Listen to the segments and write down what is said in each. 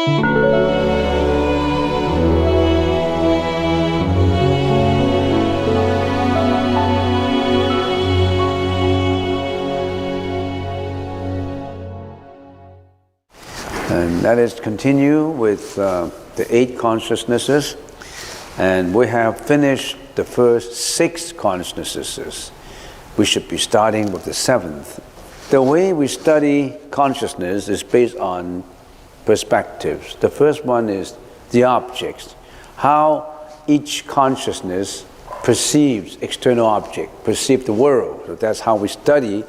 And let us continue with the 8 consciousnesses. And we have finished the first 6 consciousnesses. We should be starting with the 7th. The way we study consciousness is based on perspectives. The first one is the objects. How each consciousness perceives external object, perceives the world. So that's how we study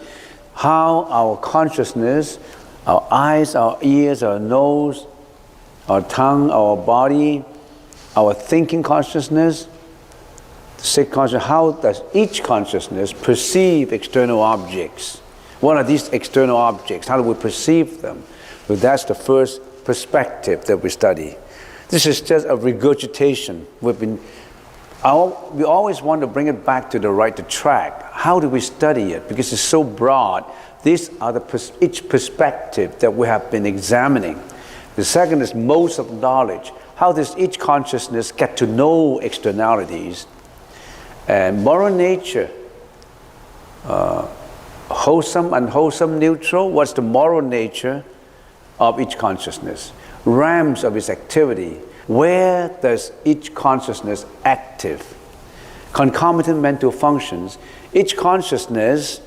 how our consciousness, our eyes, our ears, our nose, our tongue, our body, our thinking consciousness, the 6th consciousness, how does each consciousness perceive external objects? What are these external objects? How do we perceive them? So that's the first perspective that we study. This is just a regurgitation. We always want to bring it back to the right track. How do we study it? Because it's so broad. These are each perspective that we have been examining. The second is modes of knowledge. How does each consciousness get to know externalities? And moral nature, wholesome, unwholesome, neutral. What's the moral nature of each consciousness? Realms of its activity. Where does each consciousness active? Concomitant mental functions. Each consciousness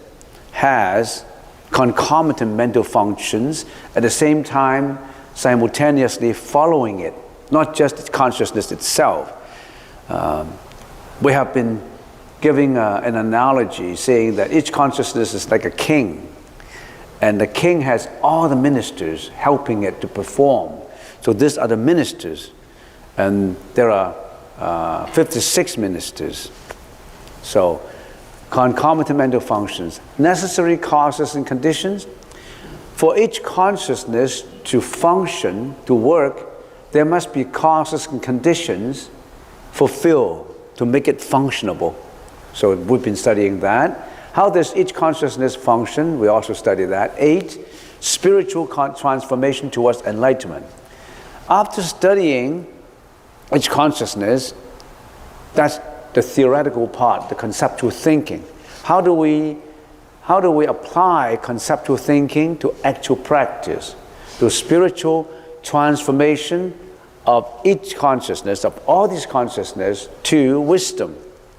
has concomitant mental functions at the same time simultaneously following it, not just its consciousness itself. We have been giving an analogy saying that each consciousness is like a king, and the king has all the ministers helping it to perform. So these are the ministers, and there are 56 ministers. So concomitant mental functions, necessary causes and conditions. For each consciousness to function, to work, there must be causes and conditions fulfilled to make it functionable. So we've been studying that. How does each consciousness function? We also study that. 8, spiritual transformation towards enlightenment. After studying each consciousness, that's the theoretical part, the conceptual thinking. How do we apply conceptual thinking to actual practice, to spiritual transformation of each consciousness, of all these consciousness, to wisdom,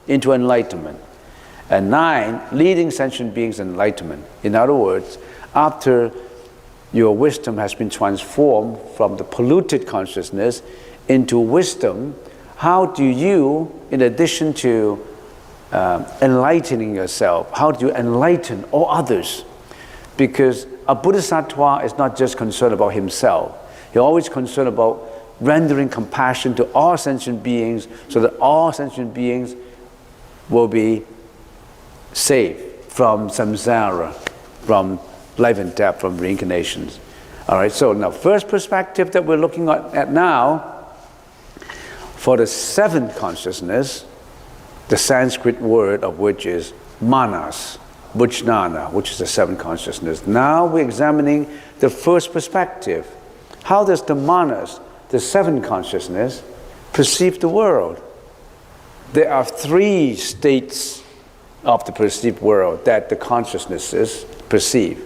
into enlightenment? And 9, leading sentient beings in enlightenment. In other words, after your wisdom has been transformed from the polluted consciousness into wisdom, how do you, in addition to enlightening yourself, how do you enlighten all others? Because a bodhisattva is not just concerned about himself. He's always concerned about rendering compassion to all sentient beings so that all sentient beings will be saved from samsara, from life and death, from reincarnations. All right, so now first perspective that we're looking at now, for the 7th consciousness, the Sanskrit word of which is manas, vijnana, which is the 7th consciousness. Now we're examining the first perspective. How does the manas, the 7th consciousness, perceive the world? There are 3 states of the perceived world that the consciousnesses perceive.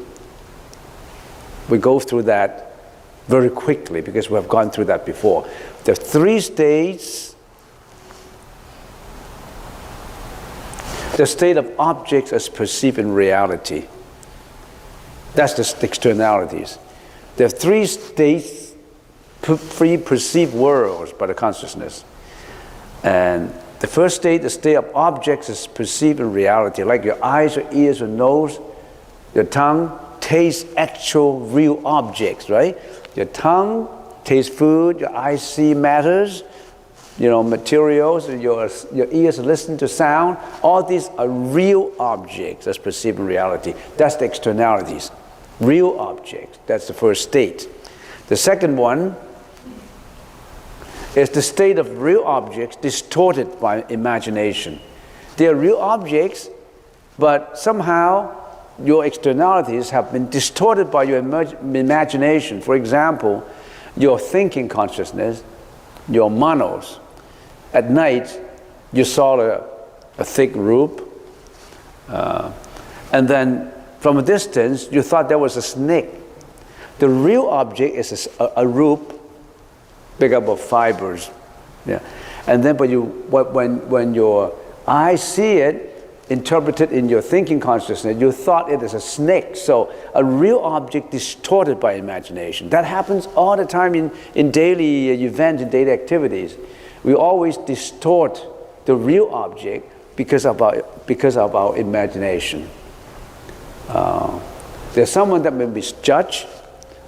We go through that very quickly because we have gone through that before. There are 3 states. The state of objects as perceived in reality. That's the externalities. There are 3 states, 3 perceived worlds by the consciousness. And the first state, the state of objects as perceived in reality, like your eyes, your ears, your nose, your tongue tastes actual real objects, right? Your tongue tastes food, your eyes see matters, materials, and your ears listen to sound. All these are real objects as perceived in reality. That's the externalities. Real objects. That's the first state. The second one is the state of real objects distorted by imagination. They are real objects, but somehow your externalities have been distorted by your imagination. For example, your thinking consciousness, your manos. At night, you saw a thick rope, and then from a distance, you thought there was a snake. The real object is a rope, big up of fibers. Yeah. And then when your eyes see it, interpreted in your thinking consciousness, you thought it is a snake. So a real object distorted by imagination. That happens all the time in daily events, in daily activities. We always distort the real object because of our imagination. There's someone that may misjudge.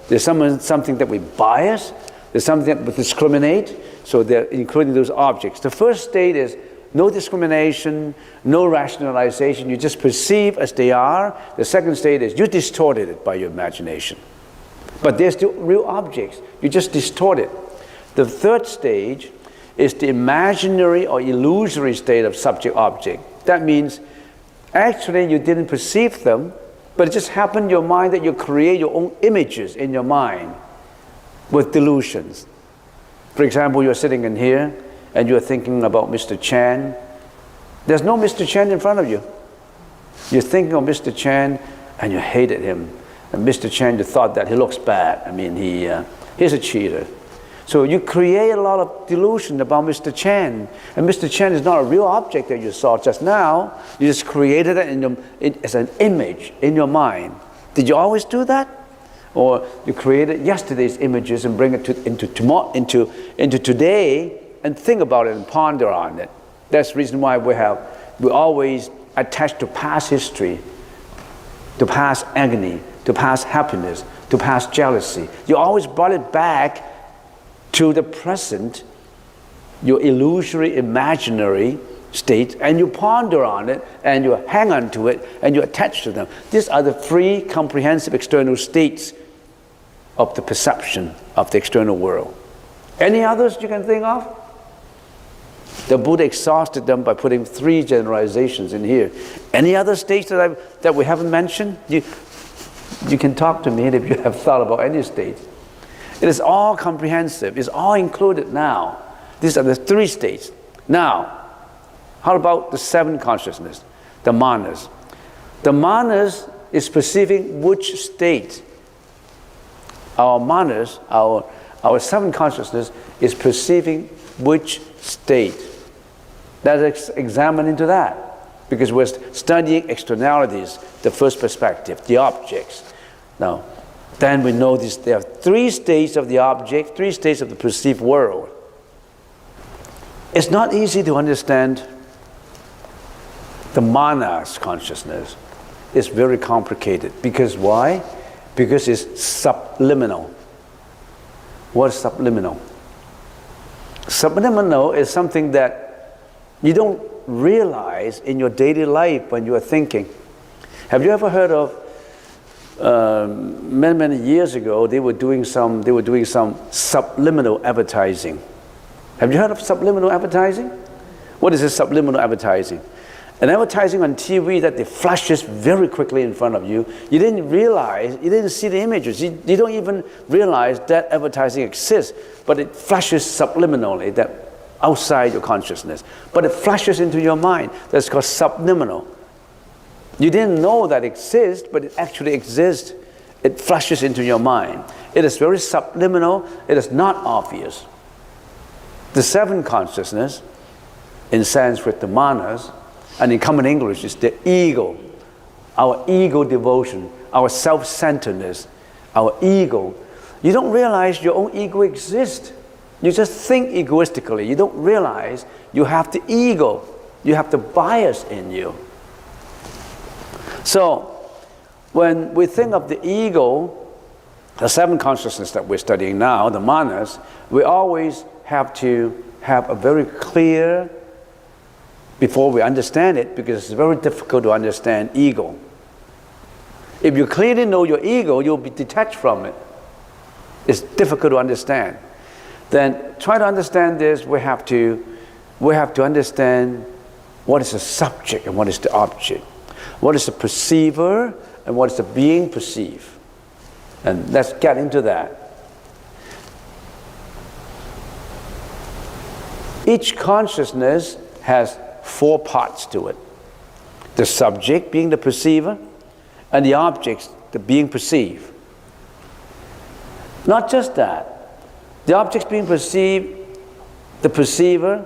There's something that we bias. There's something that we discriminate. So they're including those objects. The first state is no discrimination, no rationalization. You just perceive as they are. The second state is you distorted it by your imagination. But they're still real objects. You just distort it. The third stage is the imaginary or illusory state of subject-object. That means actually you didn't perceive them, but it just happened in your mind that you create your own images in your mind with delusions. For example, you're sitting in here and you're thinking about Mr. Chan. There's no Mr. Chan in front of you. You're thinking of Mr. Chan and you hated him. And Mr. Chan, you thought that he looks bad. I mean, he's a cheater. So you create a lot of delusion about Mr. Chan. And Mr. Chan is not a real object that you saw just now. You just created it as an image in your mind. Did you always do that? Or you created yesterday's images and bring it into today and think about it and ponder on it. That's the reason why we always attach to past history, to past agony, to past happiness, to past jealousy. You always brought it back to the present, your illusory, imaginary state, and you ponder on it, and you hang on to it, and you attach to them. These are the three comprehensive external states of the perception of the external world. Any others you can think of? The Buddha exhausted them by putting 3 generalizations in here. Any other states that we haven't mentioned? You can talk to me if you have thought about any state. It is all comprehensive. It's all included now. These are the 3 states. Now, how about the 7 consciousness, the manas? The manas is perceiving which state. Our manas, our 7 consciousness is perceiving which state. Let's examine into that, because we're studying externalities, the first perspective, the objects. Now, then we know there are 3 states of the object, 3 states of the perceived world. It's not easy to understand the manas consciousness. It's very complicated. Because why? Because it's subliminal. What is subliminal? Subliminal is something that you don't realize in your daily life when you are thinking. Have you ever heard of many years ago they were doing some subliminal advertising? Have you heard of subliminal advertising? What is this subliminal advertising? An advertising on TV that it flashes very quickly in front of you. You didn't realize, you didn't see the images. You don't even realize that advertising exists, but it flashes subliminally, that outside your consciousness. But it flashes into your mind. That's called subliminal. You didn't know that exists, but it actually exists. It flashes into your mind. It is very subliminal. It is not obvious. The 7 consciousness, in Sanskrit, the manas, and in common English, is the ego. Our ego devotion, our self-centeredness, our ego. You don't realize your own ego exists. You just think egoistically. You don't realize you have the ego. You have the bias in you. So, when we think of the ego, the 7 consciousness that we're studying now, the manas, we always have to have a very clear, before we understand it, because it's very difficult to understand ego. If you clearly know your ego, you'll be detached from it. It's difficult to understand. Then try to understand this. We have to understand what is the subject and what is the object. What is the perceiver and what is the being perceived. And let's get into that. Each consciousness has 4 parts to it. The subject being the perceiver, and the objects, the being perceived. Not just that. The objects being perceived, the perceiver,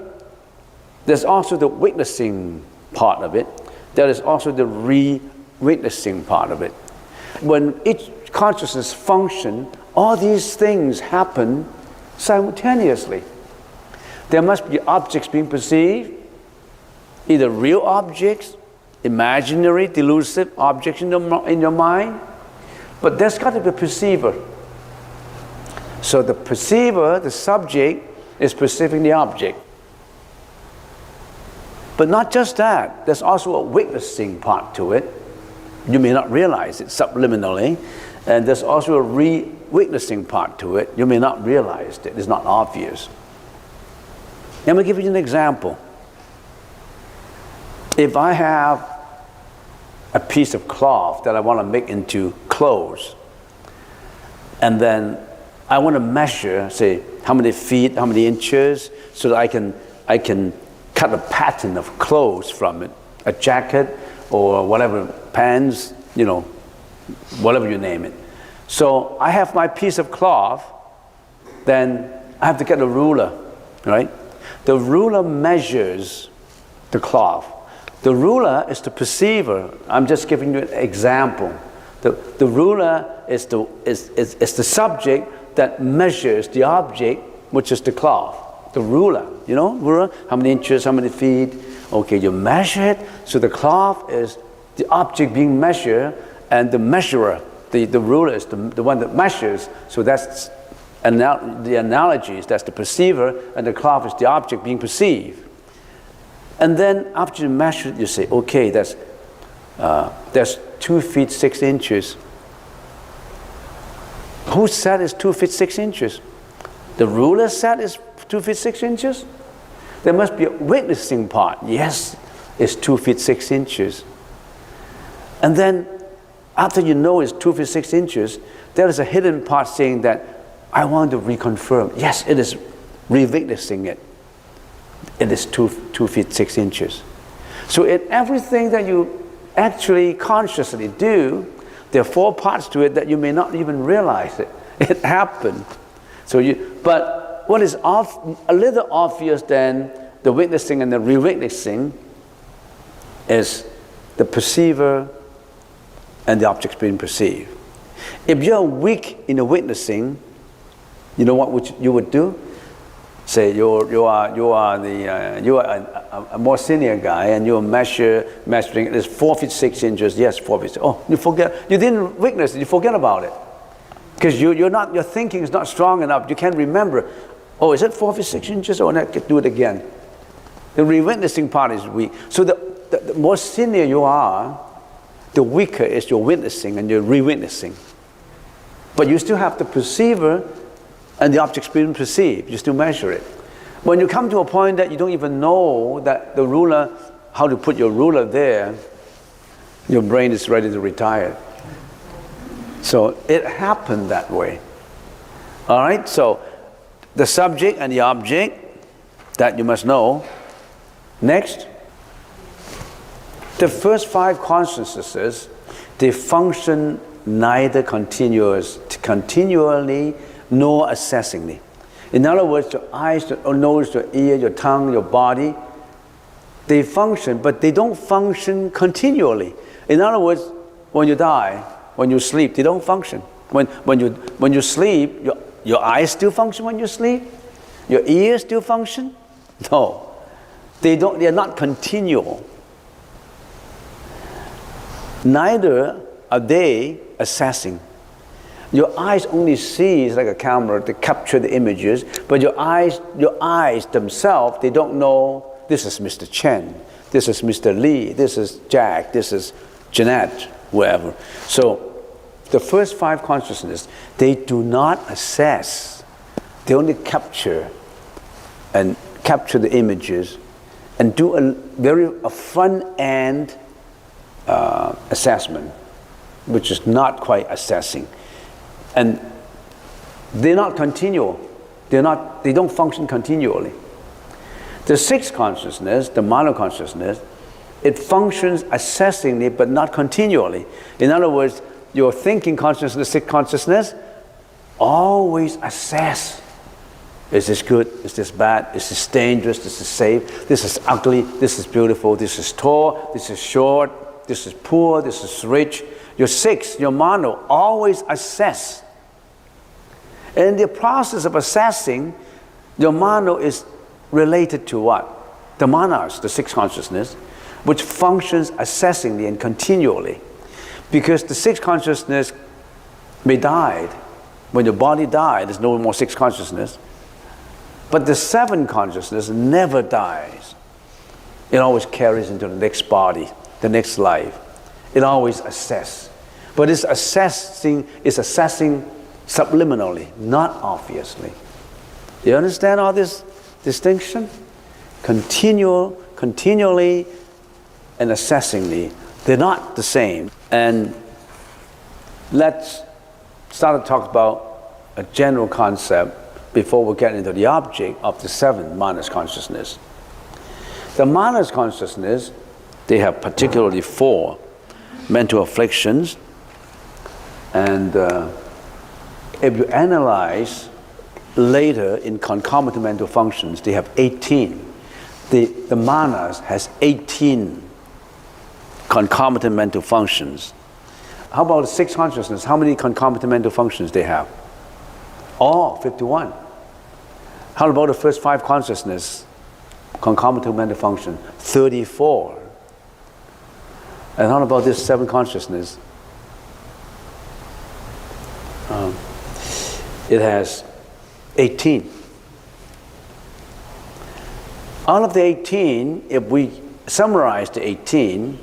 there's also the witnessing part of it. There is also the re-witnessing part of it. When each consciousness functions, all these things happen simultaneously. There must be objects being perceived, either real objects, imaginary, delusive objects in your mind, but there's got to be a perceiver. So the perceiver, the subject, is perceiving the object. But not just that, there's also a witnessing part to it. You may not realize it subliminally, and there's also a re-witnessing part to it. You may not realize it, it's not obvious. Let me give you an example. If I have a piece of cloth that I want to make into clothes, and then I want to measure, say, how many feet, how many inches, so that I can cut a pattern of clothes from it, a jacket or whatever, pants, you know, whatever you name it. So I have my piece of cloth, then I have to get a ruler, right? The ruler measures the cloth. The ruler is the perceiver. I'm just giving you an example. The ruler is the subject that measures the object, which is the cloth. The ruler, you know, ruler, how many inches, how many feet. Okay, you measure it. So the cloth is the object being measured, and the measurer, the ruler is the one that measures. So that's the analogy is that's the perceiver, and the cloth is the object being perceived. And then after you measure it, you say, okay, that's 2 feet 6 inches. Whose set is 2 feet 6 inches? The ruler's set is 2 feet 6 inches? There must be a witnessing part. Yes, it's 2 feet 6 inches. And then after you know it's 2 feet 6 inches, there is a hidden part saying that I want to reconfirm. Yes, it is re-witnessing it. It is 2 feet 6 inches. So in everything that you actually consciously do, there are 4 parts to it that you may not even realize it. It happened. But what is a little obvious than the witnessing and the re-witnessing is the perceiver and the objects being perceived. If you're weak in the witnessing, you know what you would do? Say you are a more senior guy, and you're measuring it is 4 feet 6 inches. Yes, 4 feet. Oh, you forget. You didn't witness it. You forget about it because your thinking is not strong enough. You can't remember. Oh, is it 4 feet 6 inches? Oh, no, do it again. The re-witnessing part is weak. So the more senior you are, the weaker is your witnessing and your re-witnessing. But you still have the perceiver and the object's being perceived. You still measure it. When you come to a point that you don't even know that the ruler, how to put your ruler there, your brain is ready to retire. So it happened that way. All right, so the subject and the object, that you must know. Next, the first 5 consciousnesses, they function neither continually nor assessingly. In other words, your eyes, your nose, your ear, your tongue, your body, they function, but they don't function continually. In other words, when you die, when you sleep, they don't function. When you sleep, your eyes still function when you sleep? Your ears still function? No. They are not continual. Neither are they assessing. Your eyes only see, like a camera, to capture the images, but your eyes themselves, they don't know, this is Mr. Chen, this is Mr. Lee, this is Jack, this is Jeanette, whoever. So the first 5 consciousness, they do not assess. They only capture the images and do a front-end assessment, which is not quite assessing. And they're not continual. They don't function continually. The sixth consciousness, the mana consciousness, it functions assessingly but not continually. In other words, your thinking consciousness, sixth consciousness, always assess. Is this good? Is this bad? Is this dangerous? This is safe? This is ugly? This is beautiful? This is tall? This is short? This is poor? This is rich? Your sixth, your mana, always assess. And in the process of assessing, your mana is related to what? The manas, the sixth consciousness, which functions assessingly and continually. Because the sixth consciousness may die. When your body dies, there's no more sixth consciousness. But the seventh consciousness never dies. It always carries into the next body, the next life. It always assesses. But it's assessing subliminally, not obviously. You understand all this distinction? Continually and assessingly, they're not the same. And let's start to talk about a general concept before we get into the object of the seventh manas consciousness. The manas consciousness, they have particularly 4 mental afflictions. And if you analyze later in concomitant mental functions, they have 18. The manas has 18 concomitant mental functions. How about the sixth consciousness? How many concomitant mental functions they have? Oh, 51. How about the first 5 consciousness? Concomitant mental function, 34. And how about this 7 consciousness? It has 18. Out of the 18, if we summarize the 18,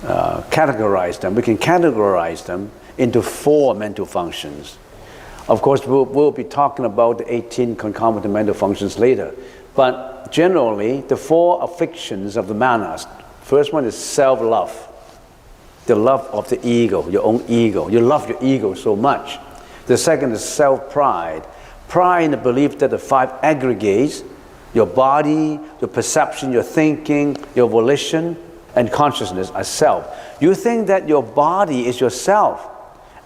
categorize them, we can categorize them into 4 mental functions. Of course, we'll be talking about the 18 concomitant mental functions later. But generally, the 4 afflictions of the manas. First one is self-love. The love of the ego, your own ego. You love your ego so much. The second is self-pride. Pride in the belief that the 5 aggregates your body, your perception, your thinking, your volition, and consciousness as self. You think that your body is yourself,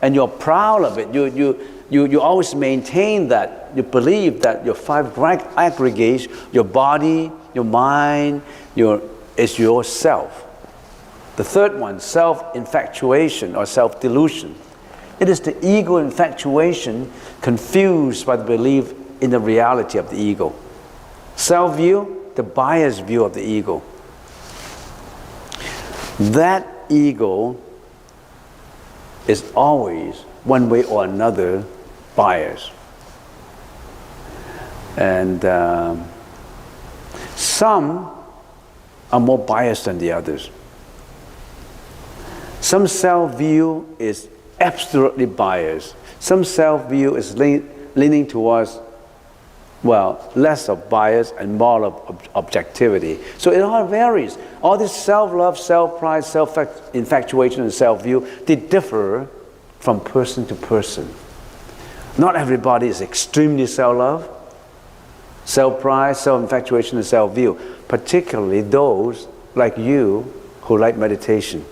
and you're proud of it. You always maintain that. You believe that your 5 aggregates, your body, your mind, is yourself. The third one, self-infatuation or self-delusion. It is the ego infatuation confused by the belief in the reality of the ego. Self-view, the biased view of the ego. That ego is always, one way or another, biased. And some are more biased than the others. Some self-view is absolutely biased. Some self-view is leaning towards, less of bias and more of objectivity. So it all varies. All this self-love, self-pride, self-infatuation, and self-view, they differ from person to person. Not everybody is extremely self-love, self-pride, self-infatuation, and self-view. Particularly those like you who like meditation.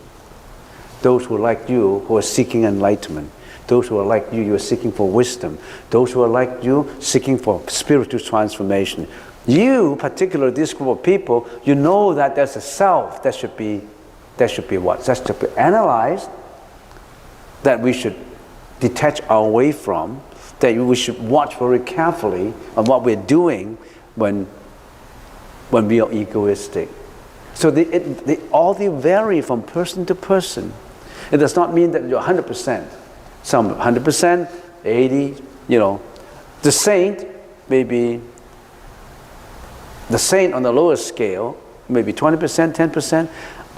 Those who are like you who are seeking enlightenment. Those who are like you are seeking for wisdom. Those who are like you seeking for spiritual transformation. You, particularly this group of people, you know that there's a self that should be what? That should be analyzed, that we should detach our way from, that we should watch very carefully on what we're doing when we are egoistic. So they all vary from person to person. It does not mean that you're 100%. Some 100%, 80, The saint, maybe the saint on the lower scale, maybe 20%, 10%.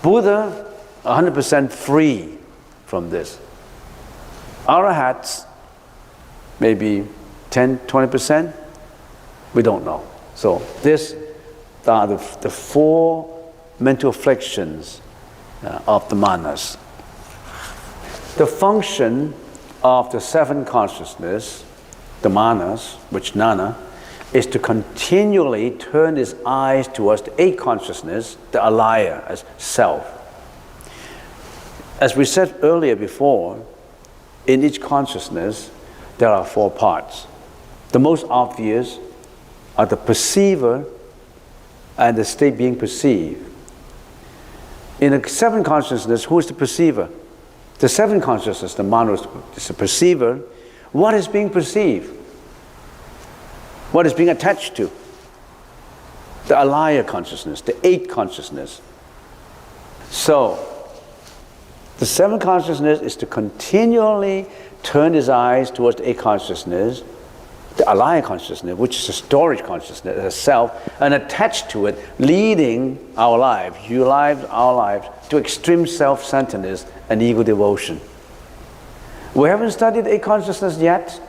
Buddha, 100% free from this. Arahats, maybe 10, 20%. We don't know. So these are the 4 mental afflictions of the manas. The function of the 7 consciousness, the manas, which nana, is to continually turn his eyes towards the eight consciousness, the alaya, as self. As we said earlier before, in each consciousness, there are four parts. The most obvious are the perceiver and the state being perceived. In the seven consciousness, who is the perceiver? The seven consciousness, the manas, is the perceiver. What is being perceived? What is being attached to? The alaya consciousness, the eight consciousness. So, the seven consciousness is to continually turn his eyes towards the eight consciousness, the alaya consciousness, which is a storage consciousness, a self, and attached to it, leading our lives, your lives, our lives, to extreme self-centeredness and ego devotion. We haven't studied eight consciousness yet,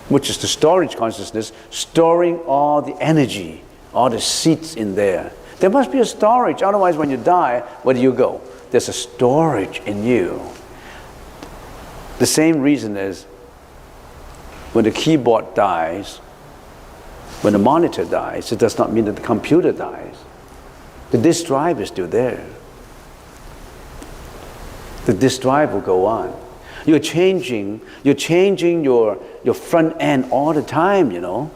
which is the storage consciousness, storing all the energy, all the seeds in there. There must be a storage, otherwise when you die, where do you go? There's a storage in you. The same reason is when the keyboard dies, when the monitor dies, it does not mean that the computer dies. The disk drive is still there. The disk drive will go on. You're changing your front end all the time, you know.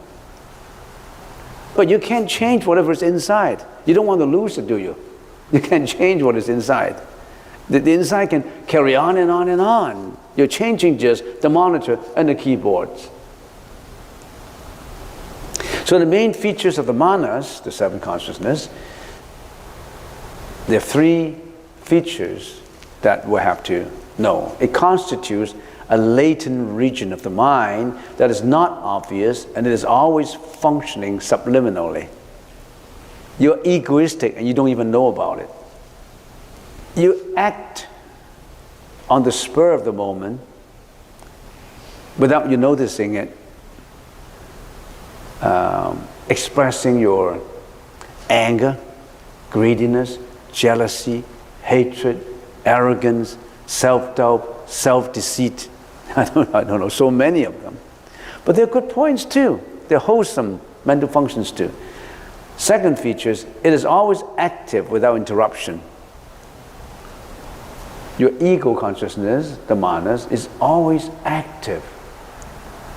But you can't change whatever's inside. You don't want to lose it, do you? You can't change what is inside. The inside can carry on and on and on. You're changing just the monitor and the keyboards. So the main features of the manas, the seven consciousness, there are three features that we have to know. It constitutes a latent region of the mind that is not obvious, and it is always functioning subliminally. You're egoistic and you don't even know about it. You act on the spur of the moment without you noticing it, expressing your anger, greediness, jealousy, hatred, arrogance, self-doubt, self-deceit. I don't know, so many of them. But they're good points too. They're wholesome mental functions too. Second feature is, it is always active without interruption. Your ego consciousness, the manas, is always active.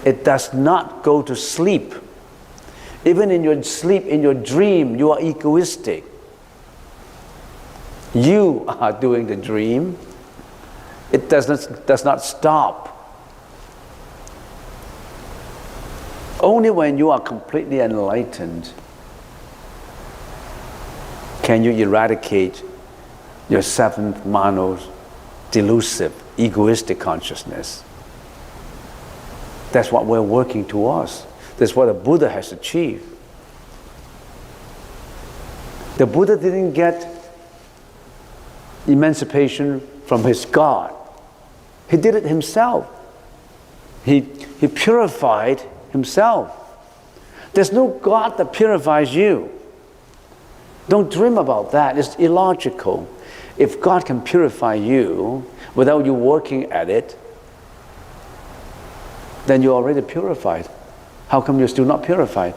It does not go to sleep. Even in your sleep, in your dream, you are egoistic. You are doing the dream. It does not stop. Only when you are completely enlightened can you eradicate your seventh manas, delusive, egoistic consciousness. That's what we're working towards. That's what the Buddha has achieved. The Buddha didn't get emancipation from his God. He did it himself. He purified himself. There's no God that purifies you. Don't dream about that. It's illogical. If God can purify you without you working at it, then you're already purified. How come you're still not purified?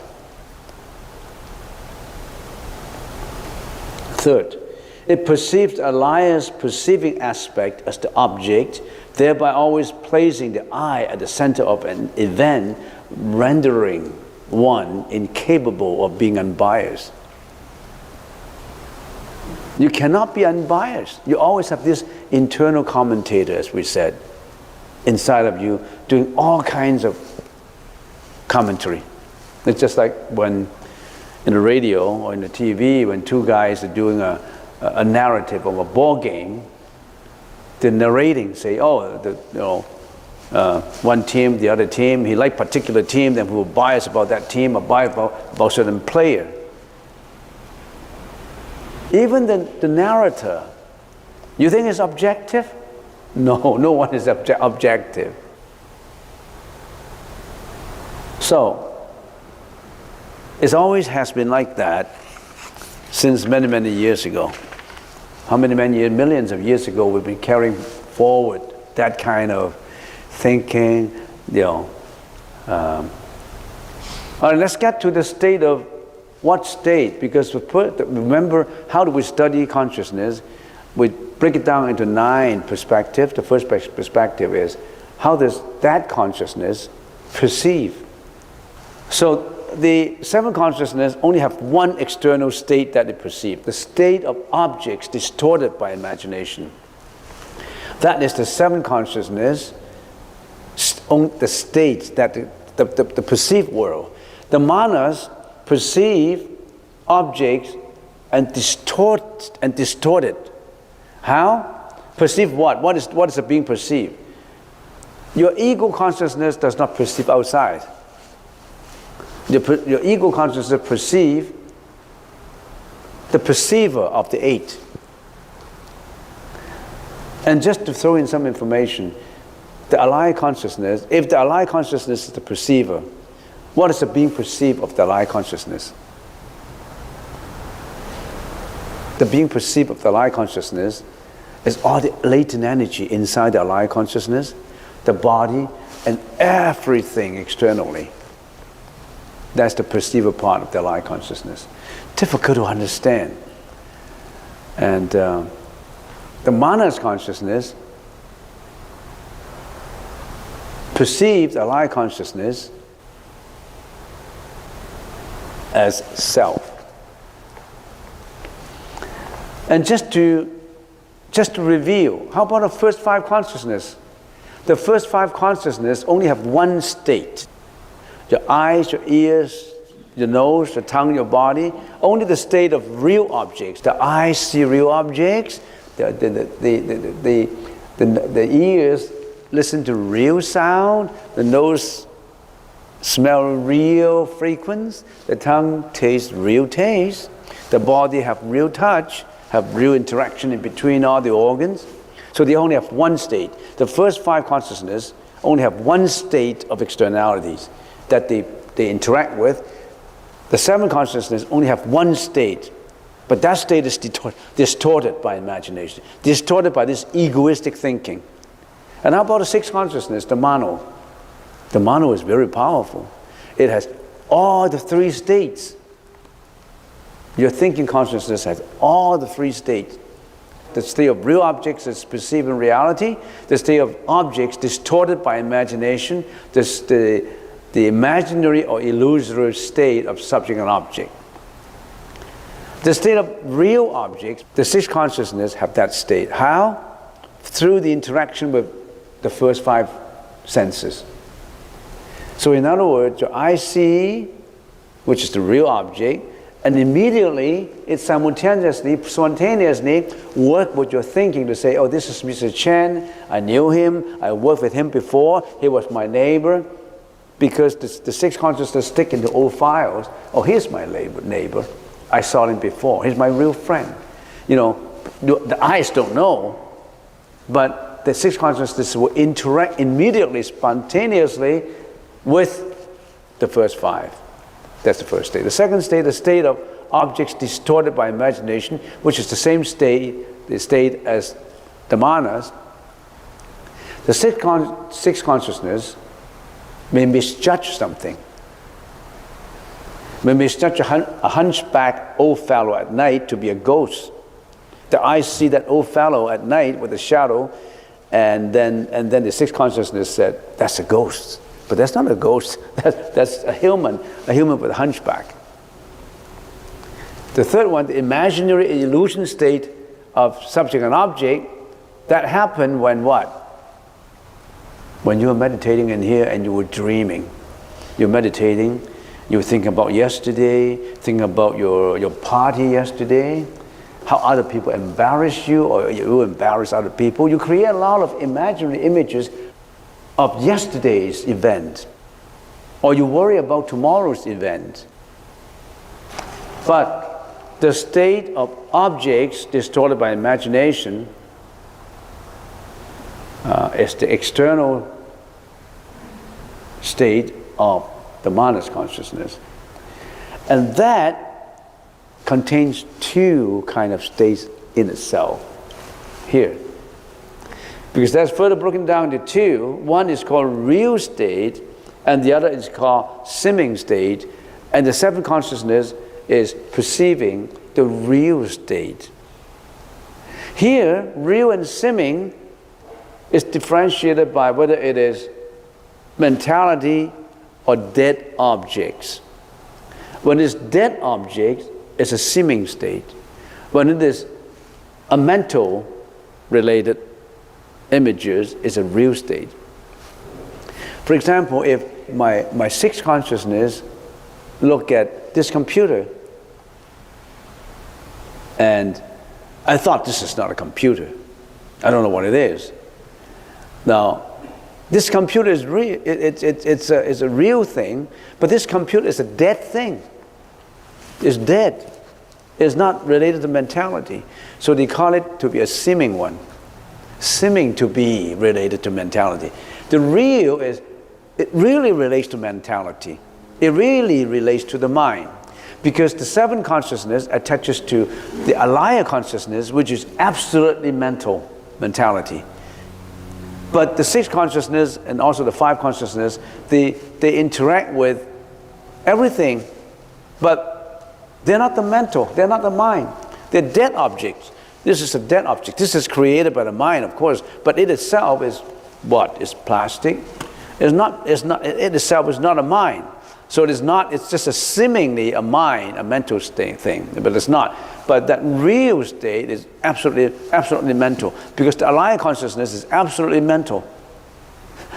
Third, it perceives alaya's perceiving aspect as the object, thereby always placing the I at the center of an event, rendering one incapable of being unbiased. You cannot be unbiased. You always have this internal commentator, as we said, inside of you, doing all kinds of commentary. It's just like when in the radio or in the TV, when two guys are doing a narrative of a ball game, the narrating say, one team, the other team, he liked particular team, then we were biased about that team or biased about certain player. Even the narrator, you think it's objective? No, no one is objective. So, it always has been like that since many, many years ago. How many years? Millions of years ago, we've been carrying forward that kind of thinking, All right, let's get to the state of what state, because remember, how do we study consciousness? We break it down into 9 perspectives. The first perspective is, how does that consciousness perceive? So the 7 consciousness only have one external state that they perceive, the state of objects distorted by imagination. That is the 7 consciousness, the states, that the perceived world. The manas perceive objects and distort it. How? Perceive what? What is being perceived? Your ego consciousness does not perceive outside. Your ego consciousness perceive the perceiver of the 8. And just to throw in some information, the alive consciousness, if the alive consciousness is the perceiver, what is the being perceived of the alive consciousness? The being perceived of the alive consciousness is all the latent energy inside the alive consciousness, the body, and everything externally. That's the perceiver part of the alive consciousness. Difficult to understand. And the manas consciousness perceives the alive consciousness as self. And just to review, how about the first 5 consciousness? The first 5 consciousness only have one state. Your eyes, your ears, your nose, your tongue, your body, only the state of real objects. The eyes see real objects, the ears listen to real sound, the nose smell real fragrance, the tongue tastes real taste, the body have real touch, have real interaction in between all the organs. So they only have one state. The first 5 consciousness only have one state of externalities that they interact with. The 7 consciousness only have one state, but that state is distorted by imagination, distorted by this egoistic thinking. And how about the 6 consciousness, the mano? The mano is very powerful. It has all the 3 states. Your thinking consciousness has all the 3 states. The state of real objects is perceiving reality, the state of objects distorted by imagination, the imaginary or illusory state of subject and object. The state of real objects, the 6 consciousness have that state. How? Through the interaction with the first 5 senses. So in other words, your eye see, which is the real object, and immediately it spontaneously work with your thinking to say, oh, this is Mr. Chen, I knew him, I worked with him before, he was my neighbor. Because the 6 consciousness stick into old files. Oh, here's my neighbor. I saw him before. He's my real friend. You know, the eyes don't know, but the 6 consciousness will interact immediately, spontaneously with the first 5. That's the first state. The second state, the state of objects distorted by imagination, which is the same state, the state as the manas. The 6 consciousness may misjudge something. May misjudge a hunchback old fellow at night to be a ghost. The eyes see that old fellow at night with a shadow, and then the 6 consciousness said, that's a ghost. But that's not a ghost, that's a human with a hunchback. The third one, the imaginary illusion state of subject and object, that happened when what? When you were meditating in here and you were dreaming. You're meditating, you were thinking about yesterday, thinking about your party yesterday, how other people embarrass you or you embarrass other people. You create a lot of imaginary images of yesterday's event, or you worry about tomorrow's event. But the state of objects distorted by imagination is the external state of the manas consciousness. And that contains 2 kind of states in itself here. Because that's further broken down to 2. One is called real state, and the other is called simming state, and the seventh consciousness is perceiving the real state. Here, real and simming is differentiated by whether it is mentality or dead objects. When it's dead objects, it's a simming state. When it is a mental related images, it's a real state. For example, if my sixth consciousness look at this computer, and I thought this is not a computer. I don't know what it is. Now, this computer is real. It's a real thing, but this computer is a dead thing. It's dead. It's not related to mentality. So they call it to be a simming one. Simming to be related to mentality. The real is, it really relates to mentality. It really relates to the mind. Because the seventh consciousness attaches to the alaya consciousness, which is absolutely mentality. But the sixth consciousness and also the five consciousness, they interact with everything, but they're not the mental, they're not the mind. They're dead objects. This is a dead object. This is created by the mind, of course, but it itself is what? It's plastic. It itself is not a mind. So it's just a seemingly a mind, a mental thing, but it's not. But that real state is absolutely mental, because the alaya consciousness is absolutely mental,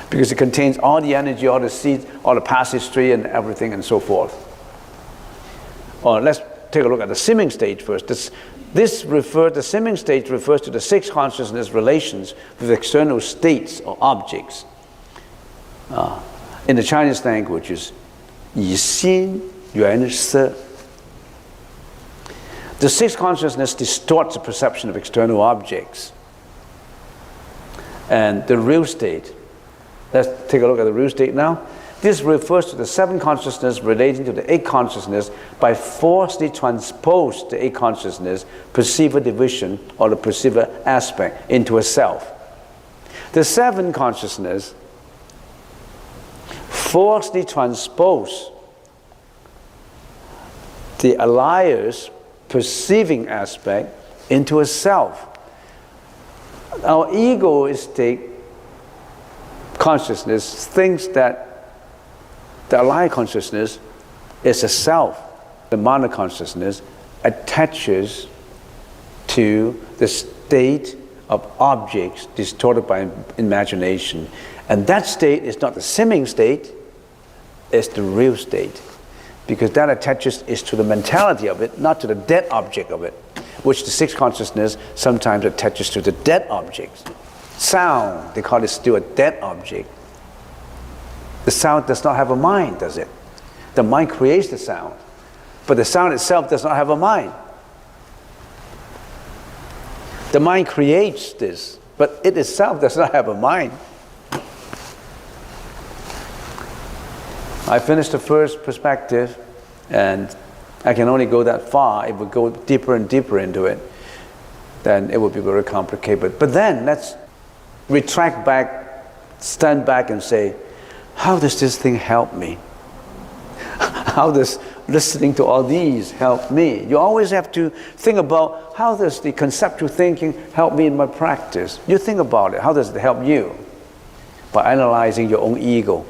because it contains all the energy, all the seeds, all the past history and everything and so forth. Or let's take a look at the simming state first. The simming state refers to the sixth consciousness relations with external states or objects. In the Chinese languages, 以心缘色. The sixth consciousness distorts the perception of external objects. And the real state, let's take a look at the real state now. This refers to the seventh consciousness relating to the eighth consciousness by forcibly transpose the eighth consciousness, perceiver division, or the perceiver aspect into a self. The seventh consciousness forcibly transpose the alaya's perceiving aspect into a self. Our egoistic consciousness thinks that the alaya consciousness is a self. The mana consciousness attaches to the state of objects distorted by imagination. And that state is not the simming state, it's the real state. Because that attaches is to the mentality of it, not to the dead object of it, which the sixth consciousness sometimes attaches to the dead objects. Sound, they call it still a dead object. The sound does not have a mind, does it? The mind creates the sound, but the sound itself does not have a mind. The mind creates this, but it itself does not have a mind. I finished the first perspective, and I can only go that far. If we go deeper and deeper into it, then it would be very complicated. But then let's retract back, stand back and say, how does this thing help me? How does listening to all these help me? You always have to think about, how does the conceptual thinking help me in my practice? You think about it. How does it help you? By analyzing your own ego.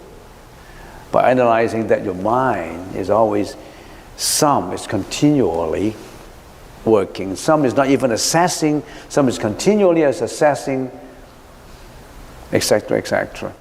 By analyzing that your mind is always, some is continually working, some is not even assessing, some is continually assessing, etc., etc.